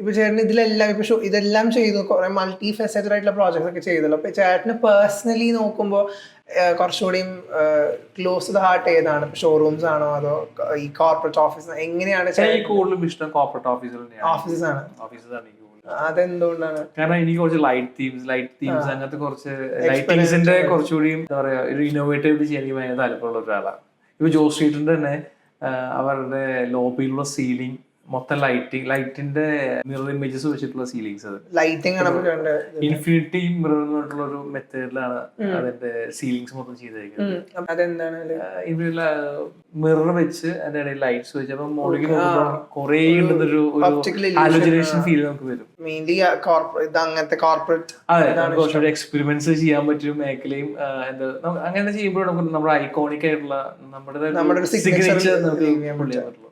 ഇപ്പൊ ചേട്ടൻ ഇതിലെല്ലാം ഇപ്പൊ ഇതെല്ലാം ചെയ്തു, കുറെ മൾട്ടി ഫെസറ്റഡ് ആയിട്ടുള്ള പ്രോജക്ട്സ് ഒക്കെ ചെയ്തല്ലോ. അപ്പൊ ചേട്ടന് പേഴ്സണലി നോക്കുമ്പോൾ കുറച്ചുകൂടിയും ക്ലോസ് ദ ഹാർട്ട് ഏതാണ്? ഷോറൂംസ് ആണോ അതോ ഈ കോർപ്പറേറ്റ് ഓഫീസ്? എങ്ങനെയാണ് കൂടുതലും ഇഷ്ടം കോർപ്പറേറ്റ് ഓഫീസസ് ആണ്? ഓഫീസസ് അതെന്തുകൊണ്ടാണ്? കാരണം എനിക്ക് കുറച്ച് ലൈറ്റ് തീംസ് അങ്ങനത്തെ കുറച്ച് ലൈറ്റിങ്സിന്റെ കുറച്ചുകൂടി എന്താ പറയാ ഒരു ഇന്നോവേറ്റീവ് ചെയ്യാൻ എനിക്ക് ഭയങ്കര താല്പര്യമുള്ള ഒരാളാണ്. ഇപ്പൊ ജോ സ്ട്രീറ്റിന്റെ തന്നെ അവരുടെ ലോബിയിലുള്ള സീലിംഗ് മൊത്തം ലൈറ്റിന്റെ മിറർ ഇമേജസ് വെച്ചിട്ടുള്ള സീലിങ്സ്. അത് ലൈറ്റിംഗ് ഇൻഫിനിറ്റി മിറർ എന്ന് പറഞ്ഞിട്ടുള്ള ഒരു മെത്തേഡിലാണ് അതിന്റെ സീലിങ്സ് മൊത്തം ചെയ്തേക്കുന്നത്. അതെന്താണ്? മിറർ വെച്ച് അതിന്റെ ഇടയിൽ ലൈറ്റ്സ് വെച്ച് അപ്പൊ മുകളിൽ കുറേ ഉണ്ടെന്നൊരു ഹാലോജനേഷൻ ഫീൽ നമുക്ക് വരും. അങ്ങനത്തെ കോർപ്പറേറ്റ് കുറച്ചുകൂടി എക്സ്പെരിമെന്റ്സ് ചെയ്യാൻ പറ്റും മേഖലയും. എന്താ അങ്ങനെ ചെയ്യുമ്പോൾ നമുക്ക് നമ്മുടെ ഐക്കോണിക് ആയിട്ടുള്ള നമ്മുടെ സിഗ്നേച്ചർ നമുക്ക് ചെയ്യാൻ പറ്റുള്ളൂ.